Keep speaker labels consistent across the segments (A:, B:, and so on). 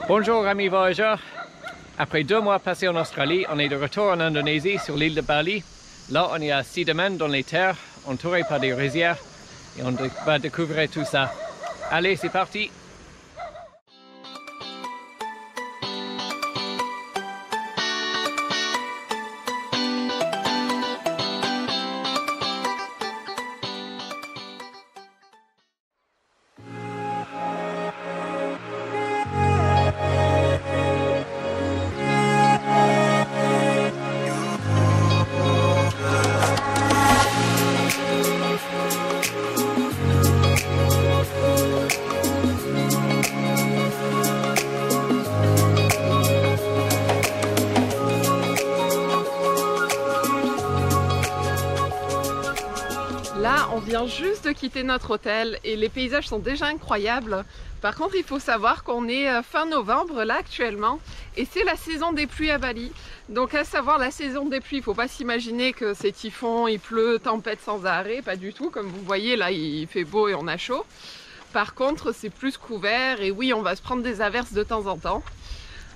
A: Bonjour amis voyageurs. Après 2 mois passés en Australie, on est de retour en Indonésie sur l'île de Bali. Là, on est à Sidaman dans les terres, entouré par des rizières et on va découvrir tout ça. Allez, c'est parti!
B: Là, on vient juste de quitter notre hôtel et les paysages sont déjà incroyables. Par contre, il faut savoir qu'on est fin novembre là actuellement et c'est la saison des pluies à Bali. Donc à savoir la saison des pluies, il ne faut pas s'imaginer que c'est typhon, il pleut, tempête sans arrêt, pas du tout. Comme vous voyez là, il fait beau et on a chaud. Par contre, c'est plus couvert et oui, on va se prendre des averses de temps en temps.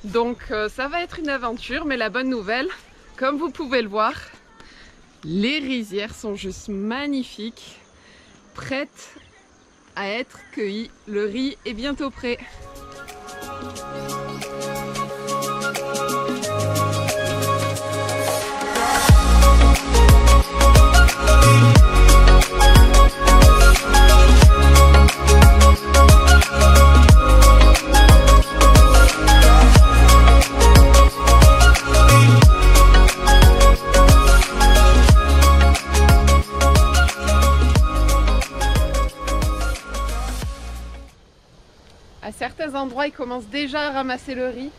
B: Donc ça va être une aventure, mais la bonne nouvelle, comme vous pouvez le voir, les rizières sont juste magnifiques, prêtes à être cueillies. Le riz est bientôt prêt. À certains endroits, ils commencent déjà à ramasser le riz.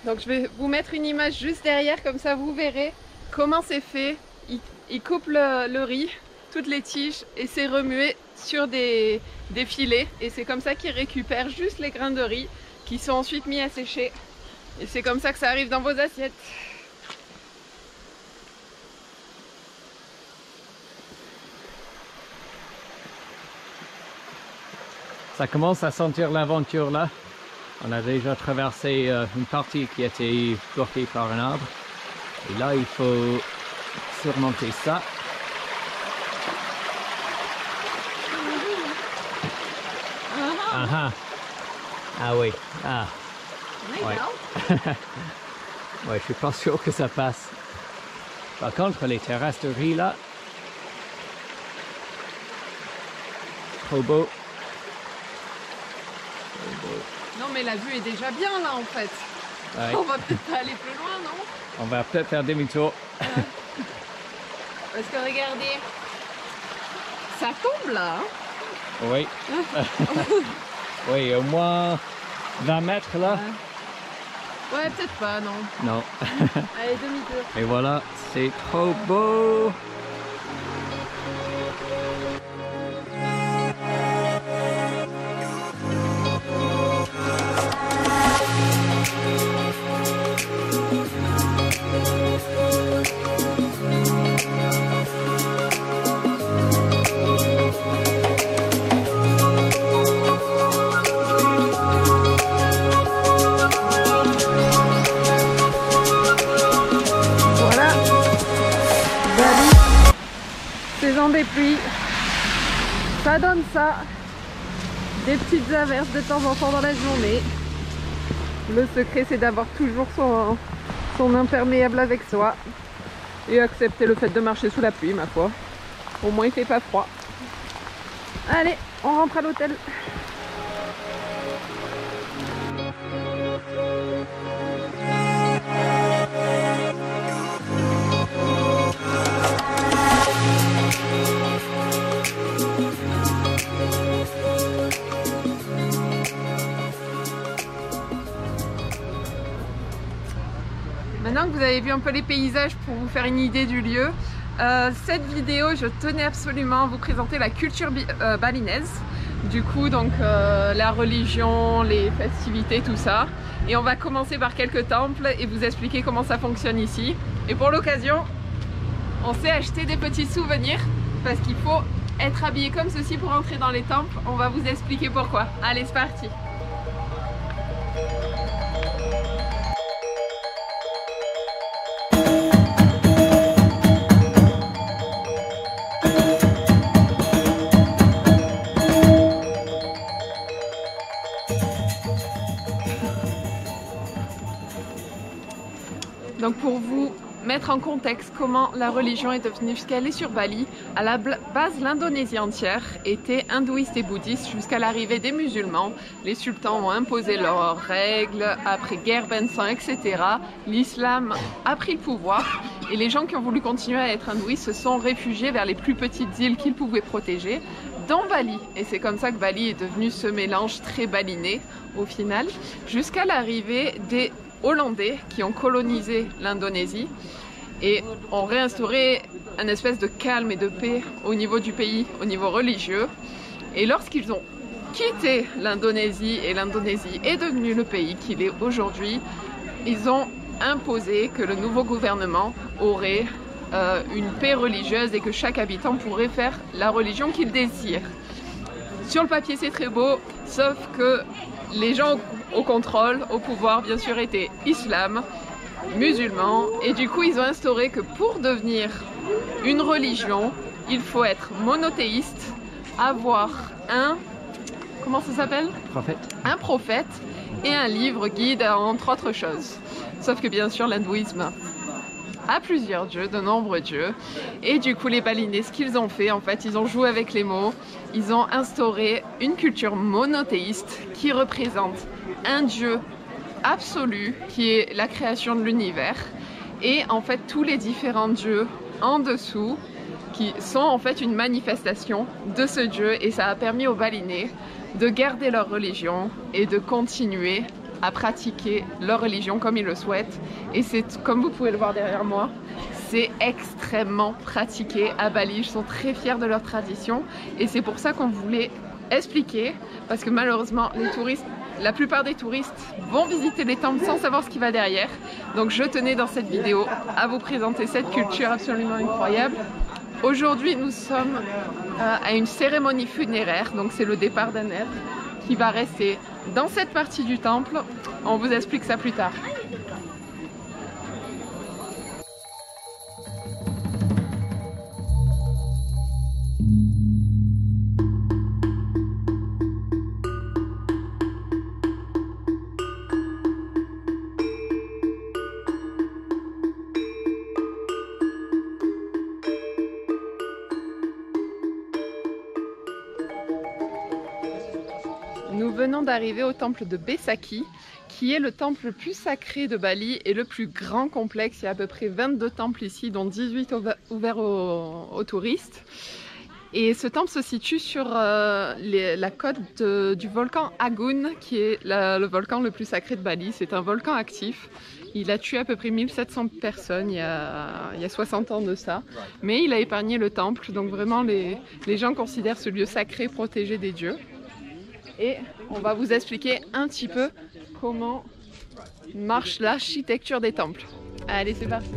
B: Donc je vais vous mettre une image juste derrière, comme ça vous verrez comment c'est fait. Ils coupent le riz, toutes les tiges, et c'est remué sur des filets. Et c'est comme ça qu'ils récupèrent juste les grains de riz qui sont ensuite mis à sécher. Et c'est comme ça que ça arrive dans vos assiettes.
A: Ça commence à sentir l'aventure là. On a déjà traversé une partie qui était bloquée par un arbre. Et là, il faut surmonter ça. Ah oui. Ah. Ouais. Ouais, je suis pas sûr que ça passe. Par contre, les terrasses de riz là, trop beau.
B: Non mais la vue est déjà bien là en fait. Ouais. On va peut-être pas aller plus loin, non?
A: On va peut-être faire demi-tour.
B: Parce que regardez, ça tombe là. Hein?
A: Oui. Oui, au moins 20 mètres là.
B: Ouais, peut-être pas, non.
A: Non.
B: Allez, demi-tour.
A: Et voilà, c'est trop beau.
B: Saison des pluies, ça donne ça, des petites averses de temps en temps dans la journée. Le secret c'est d'avoir toujours son imperméable avec soi et accepter le fait de marcher sous la pluie, ma foi. Au moins il fait pas froid. Allez, on rentre à l'hôtel. Maintenant que vous avez vu un peu les paysages pour vous faire une idée du lieu, cette vidéo, je tenais absolument à vous présenter la culture balinaise. Du coup, donc la religion, les festivités, tout ça. Et on va commencer par quelques temples et vous expliquer comment ça fonctionne ici. Et pour l'occasion, on s'est acheté des petits souvenirs parce qu'il faut être habillé comme ceci pour entrer dans les temples. On va vous expliquer pourquoi. Allez, c'est parti! Donc pour vous mettre en contexte comment la religion est devenue ce qu'elle est sur Bali, à la base l'Indonésie entière était hindouiste et bouddhiste jusqu'à l'arrivée des musulmans. Les sultans ont imposé leurs règles, après guerre 25, etc. L'islam a pris le pouvoir et les gens qui ont voulu continuer à être hindouistes se sont réfugiés vers les plus petites îles qu'ils pouvaient protéger, dont Bali. Et c'est comme ça que Bali est devenu ce mélange très baliné au final, jusqu'à l'arrivée des Hollandais qui ont colonisé l'Indonésie et ont réinstauré une espèce de calme et de paix au niveau du pays, au niveau religieux. Et lorsqu'ils ont quitté l'Indonésie et l'Indonésie est devenue le pays qu'il est aujourd'hui, ils ont imposé que le nouveau gouvernement aurait une paix religieuse et que chaque habitant pourrait faire la religion qu'il désire. Sur le papier c'est très beau, sauf que les gens au contrôle, au pouvoir bien sûr étaient islam, musulmans, et du coup ils ont instauré que pour devenir une religion, il faut être monothéiste, avoir un, comment ça s'appelle?
A: Prophète.
B: Un prophète et un livre guide entre autres choses. Sauf que bien sûr l'hindouisme a plusieurs dieux, de nombreux dieux, et du coup les Balinais, ce qu'ils ont fait en fait, ils ont joué avec les mots, ils ont instauré une culture monothéiste qui représente un dieu absolu qui est la création de l'univers et en fait tous les différents dieux en dessous qui sont en fait une manifestation de ce dieu, et ça a permis aux Balinais de garder leur religion et de continuer à pratiquer leur religion comme ils le souhaitent. Et c'est, comme vous pouvez le voir derrière moi, c'est extrêmement pratiqué à Bali. Ils sont très fiers de leur tradition et c'est pour ça qu'on voulait expliquer, parce que malheureusement les touristes, la plupart des touristes vont visiter les temples sans savoir ce qui va derrière. Donc je tenais dans cette vidéo à vous présenter cette culture absolument incroyable. Aujourd'hui nous sommes à une cérémonie funéraire, donc c'est le départ d'un être qui va rester dans cette partie du temple. On vous explique ça plus tard. Nous venons d'arriver au temple de Besakih, qui est le temple le plus sacré de Bali et le plus grand complexe. Il y a à peu près 22 temples ici, dont 18 ouverts aux touristes. Et ce temple se situe sur la côte du volcan Agun, qui est le volcan le plus sacré de Bali. C'est un volcan actif. Il a tué à peu près 1700 personnes il y a 60 ans de ça. Mais il a épargné le temple, donc vraiment les gens considèrent ce lieu sacré, protégé des dieux. Et on va vous expliquer un petit peu comment marche l'architecture des temples. Allez, c'est parti!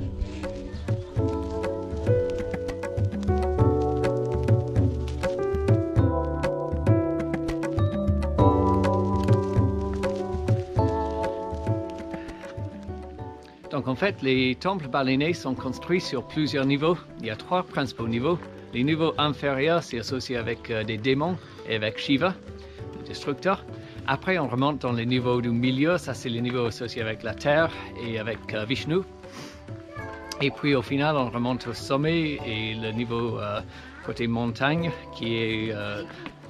A: Donc en fait, les temples balinais sont construits sur plusieurs niveaux. Il y a 3 principaux niveaux. Les niveaux inférieurs, c'est associé avec des démons et avec Shiva, le destructeur. Après, on remonte dans les niveaux du milieu. Ça, c'est les niveaux associés avec la terre et avec Vishnu. Et puis au final, on remonte au sommet et le niveau côté montagne, qui est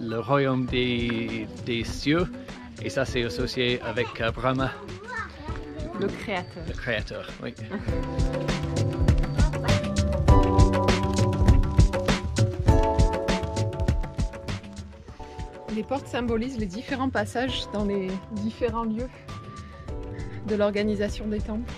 A: le royaume des cieux. Et ça, c'est associé avec Brahma.
B: Le créateur.
A: Le créateur, oui.
B: Les portes symbolisent les différents passages dans les différents lieux de l'organisation des temples.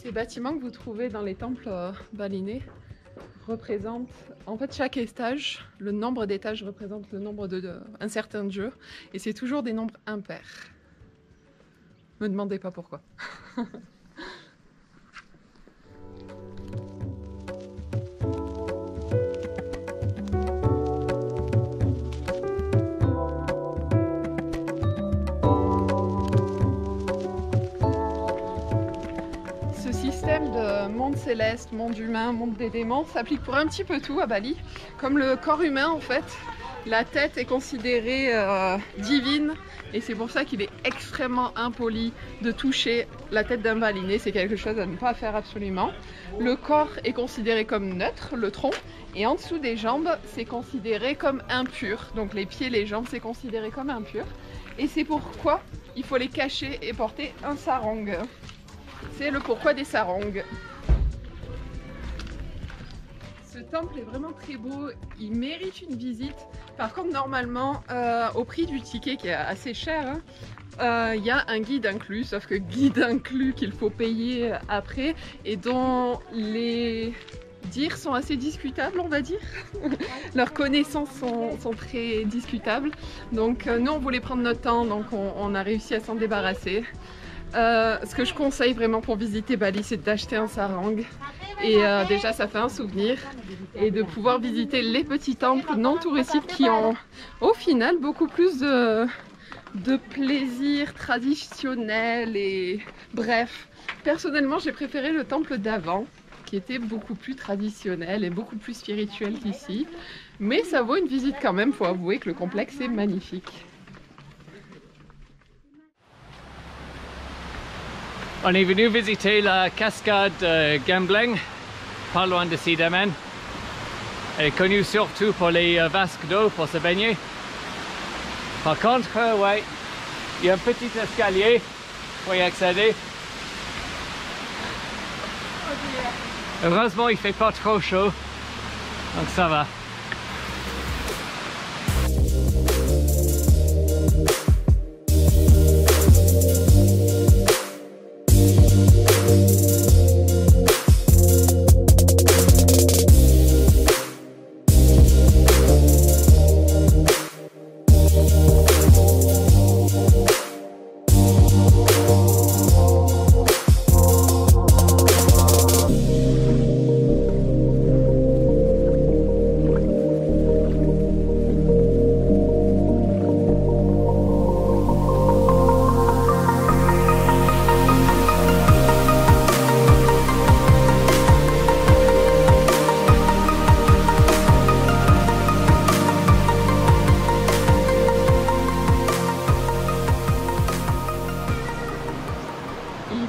B: Ces bâtiments que vous trouvez dans les temples balinais représente, en fait chaque étage, le nombre d'étages représente le nombre un certain dieu, et c'est toujours des nombres impairs. Me demandez pas pourquoi. Ce système de monde céleste, monde humain, monde des démons s'applique pour un petit peu tout à Bali. Comme le corps humain en fait, la tête est considérée divine et c'est pour ça qu'il est extrêmement impoli de toucher la tête d'un baliné, c'est quelque chose à ne pas faire absolument. Le corps est considéré comme neutre, le tronc, et en dessous des jambes c'est considéré comme impur. Donc les pieds, les jambes c'est considéré comme impur et c'est pourquoi il faut les cacher et porter un sarong. C'est le pourquoi des sarongs. Ce temple est vraiment très beau, il mérite une visite. Par contre, normalement, au prix du ticket qui est assez cher, il y a un guide inclus, sauf que guide inclus qu'il faut payer après et dont les dires sont assez discutables, on va dire. Leurs connaissances sont très discutables. Donc nous, on voulait prendre notre temps, donc on a réussi à s'en débarrasser. Ce que je conseille vraiment pour visiter Bali, c'est d'acheter un sarong et déjà ça fait un souvenir et de pouvoir visiter les petits temples non touristiques qui ont au final beaucoup plus de plaisir traditionnel et bref. Personnellement j'ai préféré le temple d'avant qui était beaucoup plus traditionnel et beaucoup plus spirituel qu'ici, mais ça vaut une visite quand même, faut avouer que le complexe est magnifique.
A: On est venu visiter la cascade Gambling, pas loin de Sidaman. Elle est connue surtout pour les vasques d'eau pour se baigner. Par contre, ouais, il y a un petit escalier pour y accéder. Heureusement, il fait pas trop chaud, donc ça va.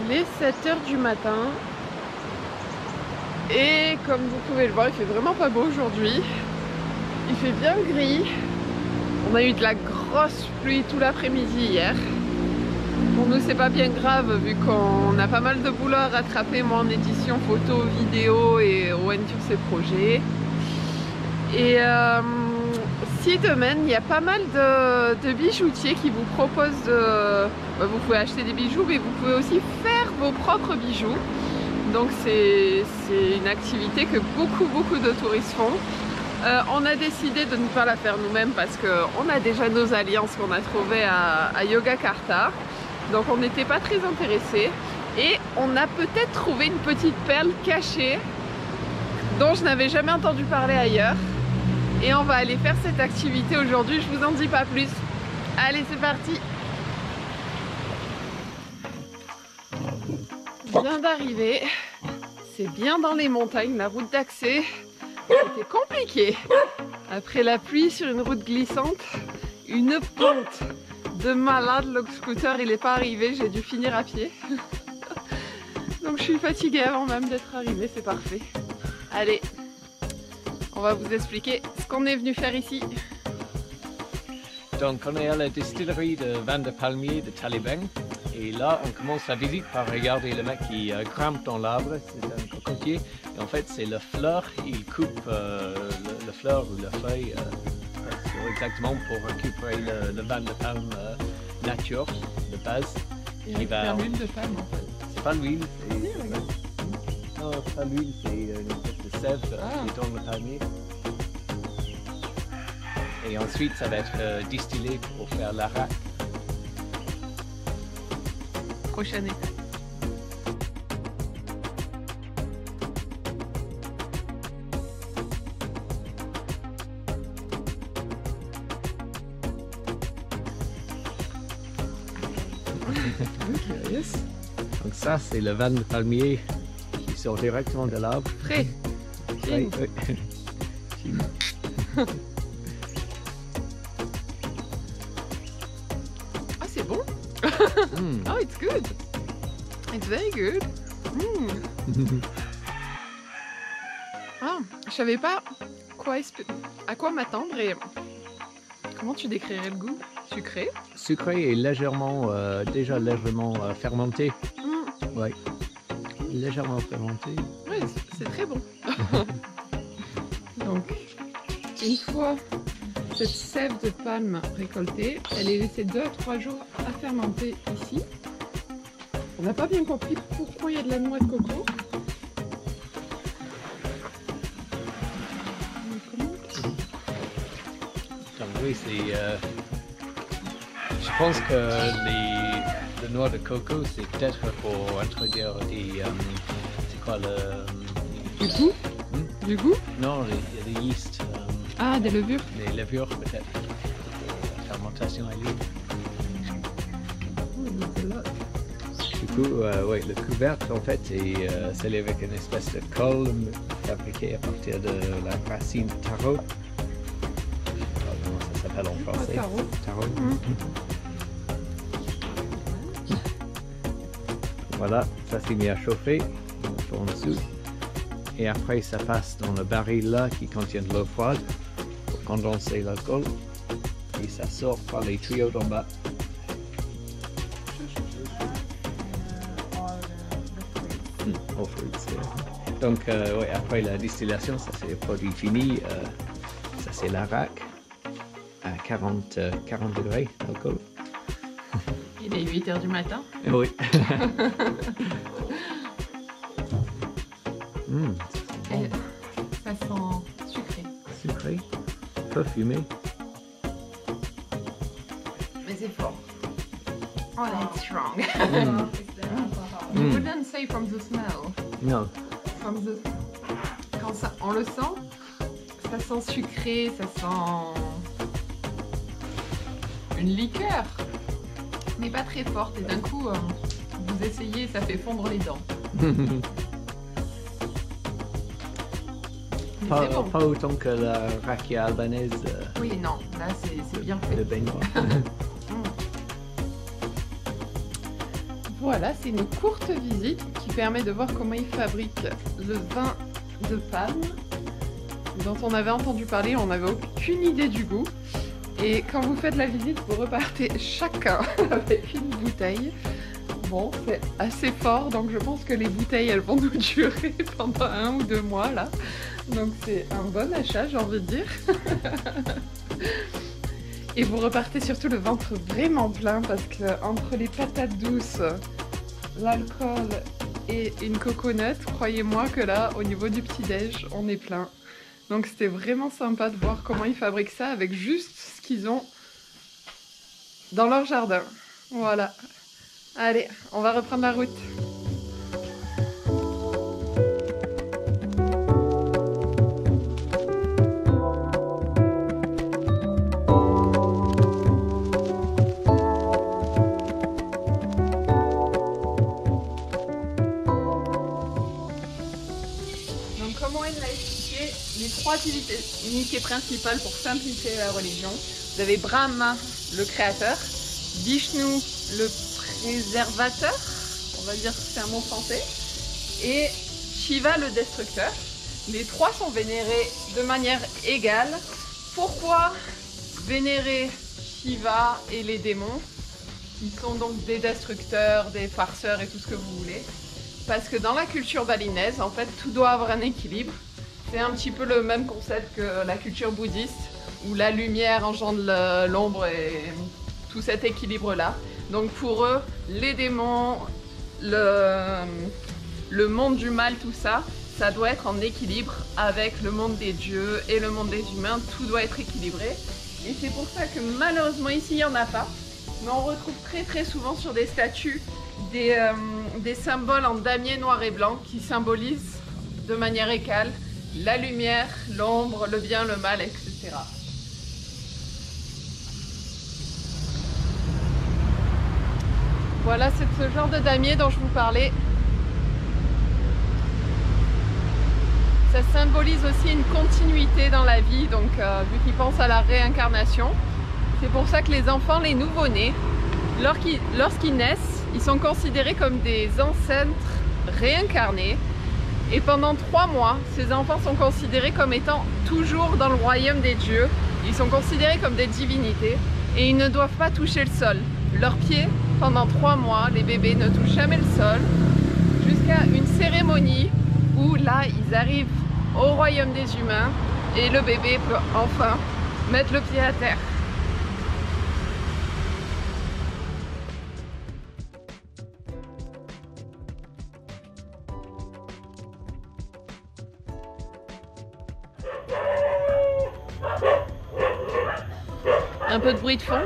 B: Il est 7 h du matin et comme vous pouvez le voir, il fait vraiment pas beau aujourd'hui. Il fait bien gris. On a eu de la grosse pluie tout l'après-midi hier. Pour nous c'est pas bien grave vu qu'on a pas mal de boulot à rattraper, moi en édition photo, vidéo et Owen sur ses projets. Et Sidaman, il y a pas mal de bijoutiers qui vous proposent de... vous pouvez acheter des bijoux, mais vous pouvez aussi faire vos propres bijoux. Donc c'est une activité que beaucoup de touristes font. On a décidé de ne pas la faire nous-mêmes parce qu'on a déjà nos alliances qu'on a trouvées à Yogyakarta. Donc on n'était pas très intéressés. Et on a peut-être trouvé une petite perle cachée dont je n'avais jamais entendu parler ailleurs. Et on va aller faire cette activité aujourd'hui, je vous en dis pas plus. Allez, c'est parti! Je viens d'arriver, c'est bien dans les montagnes, la route d'accès. C'était compliqué. Après la pluie sur une route glissante, une pente de malade, le scooter il n'est pas arrivé, j'ai dû finir à pied. Donc je suis fatiguée avant même d'être arrivée, c'est parfait. Allez, on va vous expliquer ce qu'on est venu faire ici.
A: Donc on est à la distillerie de vin de palmier de Talibeng. Et là, on commence la visite par regarder le mec qui grimpe dans l'arbre, c'est un cocotier. Et en fait, c'est la fleur, il coupe le fleur ou la feuille exactement pour récupérer le vin de palme nature de base.
B: Il va l'huile de palme en fait.
A: C'est pas l'huile.
B: Oui,
A: Non, non, pas l'huile, c'est une espèce de sève qui est dans le palmier. Et ensuite, ça va être distillé pour faire l'arak.
B: Prochaine étape.
A: Yes. Donc ça, c'est le vin de palmier qui sort directement de l'arbre.
B: Frais.
A: Oui, oui.
B: Ah, c'est bon. Oh, it's good. It's very good. Ah, je savais pas à quoi m'attendre et comment tu décrirais le goût? Sucré?
A: Sucré et légèrement, déjà légèrement fermenté. Oui, légèrement fermenté.
B: Oui, c'est très bon. Donc, une fois cette sève de palme récoltée, elle est laissée 2 à 3 jours à fermenter ici. On n'a pas bien compris pourquoi il y a de la noix de coco.
A: Donc oui, c'est... je pense que le noix de coco, c'est peut-être pour introduire des... c'est quoi le...
B: Du goût? Du goût?
A: Non, il y a des yeast.
B: Ah, des levures?
A: Des levures peut-être. La fermentation à l'huile. Du coup, ouais, le couvercle en fait est scellé avec une espèce de colle fabriquée à partir de la racine de taro. Je sais pas comment ça s'appelle en français.
B: Taro.
A: Taro. Voilà, ça s'est mis à chauffer en dessous. Et après, ça passe dans le baril là qui contient de l'eau froide pour condenser l'alcool. Et ça sort par les tuyaux d'en bas. All fruits, yeah. Donc, ouais, après la distillation, ça c'est le produit fini. Ça c'est l'arak à 40 degrés d'alcool.
B: Il est 8 h du matin.
A: Oui.
B: Et ça sent sucré.
A: Sucré, peu fumé.
B: Mais c'est fort. Oh, that's strong. You wouldn't say from the smell.
A: Non.
B: From the... Quand ça, on le sent, ça sent sucré, ça sent une liqueur, mais pas très forte. Et d'un coup, vous essayez, ça fait fondre les dents.
A: Pas,
B: bon.
A: pas autant que la rakia albanaise.
B: Oui, non, là c'est bien fait.
A: De baignoire.
B: Voilà, c'est une courte visite qui permet de voir comment ils fabriquent le vin de palme dont on avait entendu parler, on n'avait aucune idée du goût. Et quand vous faites la visite, vous repartez chacun avec une bouteille. Bon, c'est assez fort, donc je pense que les bouteilles, elles vont nous durer pendant 1 ou 2 mois là. Donc c'est un bon achat, j'ai envie de dire. Et vous repartez surtout le ventre vraiment plein parce que entre les patates douces, l'alcool et une coconut, croyez-moi que là, au niveau du petit-déj, on est plein. Donc c'était vraiment sympa de voir comment ils fabriquent ça avec juste ce qu'ils ont dans leur jardin. Voilà. Allez, on va reprendre la route. Les 3 unités principales pour simplifier la religion. Vous avez Brahma, le créateur, Vishnu, le préservateur, on va dire que c'est un mot français, et Shiva, le destructeur. Les 3 sont vénérés de manière égale. Pourquoi vénérer Shiva et les démons, qui sont donc des destructeurs, des farceurs et tout ce que vous voulez? Parce que dans la culture balinaise, en fait, tout doit avoir un équilibre. C'est un petit peu le même concept que la culture bouddhiste, où la lumière engendre l'ombre et tout cet équilibre-là. Donc pour eux, les démons, le monde du mal, tout ça, ça doit être en équilibre avec le monde des dieux et le monde des humains, tout doit être équilibré. Et c'est pour ça que malheureusement ici il n'y en a pas, mais on retrouve très souvent sur des statues des symboles en damier noir et blanc qui symbolisent de manière égale la lumière, l'ombre, le bien, le mal, etc. Voilà, c'est ce genre de damier dont je vous parlais. Ça symbolise aussi une continuité dans la vie, donc vu qu'ils pensent à la réincarnation. C'est pour ça que les enfants, les nouveau-nés, lorsqu'ils naissent, ils sont considérés comme des ancêtres réincarnés. Et pendant 3 mois, ces enfants sont considérés comme étant toujours dans le royaume des dieux. Ils sont considérés comme des divinités et ils ne doivent pas toucher le sol. Leurs pieds, pendant 3 mois, les bébés ne touchent jamais le sol jusqu'à une cérémonie où là, ils arrivent au royaume des humains et le bébé peut enfin mettre le pied à terre. Un peu de bruit de fond.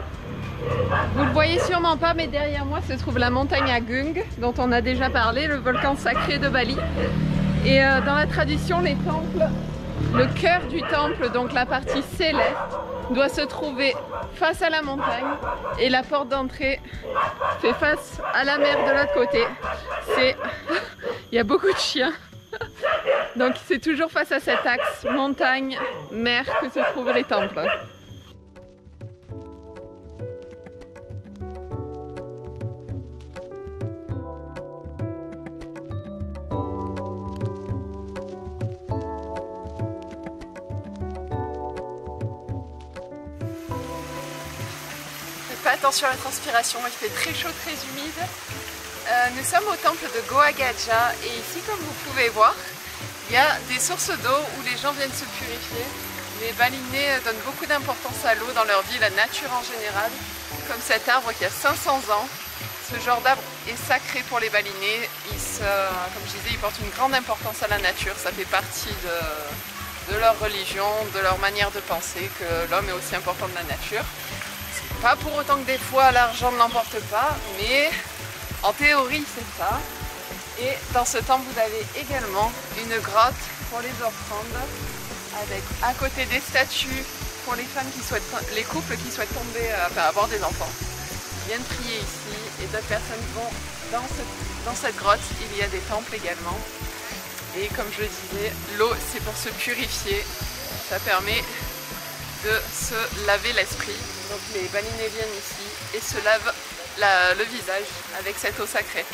B: Vous le voyez sûrement pas, mais derrière moi se trouve la montagne Agung, dont on a déjà parlé, le volcan sacré de Bali. Et dans la tradition, les temples, le cœur du temple, donc la partie céleste, doit se trouver face à la montagne et la porte d'entrée fait face à la mer de l'autre côté. Il y a beaucoup de chiens. Donc c'est toujours face à cet axe montagne-mer que se trouvent les temples. Faites attention à la transpiration, il fait très chaud, très humide. Nous sommes au temple de Goa Gaja et ici, comme vous pouvez voir, il y a des sources d'eau où les gens viennent se purifier. Les Balinais donnent beaucoup d'importance à l'eau dans leur vie, la nature en général. Comme cet arbre qui a 500 ans, ce genre d'arbre est sacré pour les Balinais. Comme je disais, ils portent une grande importance à la nature, ça fait partie de leur religion, de leur manière de penser, que l'homme est aussi important de la nature. Pas pour autant que des fois l'argent ne l'emporte pas, mais en théorie c'est ça. Et dans ce temple vous avez également une grotte pour les offrandes, avec à côté des statues pour les femmes qui souhaitent, les couples qui souhaitent avoir des enfants. Ils viennent prier ici et d'autres personnes vont dans cette grotte. Il y a des temples également. Et comme je le disais, l'eau c'est pour se purifier. Ça permet de se laver l'esprit. Donc les Balinais viennent ici et se lavent le visage avec cette eau sacrée.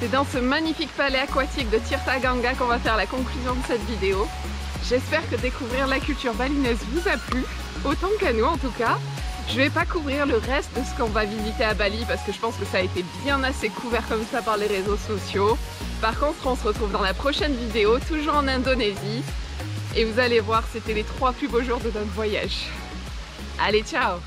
B: C'est dans ce magnifique palais aquatique de Tirtha Ganga qu'on va faire la conclusion de cette vidéo. J'espère que découvrir la culture balinaise vous a plu, autant qu'à nous en tout cas. Je vais pas couvrir le reste de ce qu'on va visiter à Bali parce que je pense que ça a été bien assez couvert comme ça par les réseaux sociaux. Par contre, on se retrouve dans la prochaine vidéo, toujours en Indonésie. Et vous allez voir, c'était les 3 plus beaux jours de notre voyage. Allez, ciao!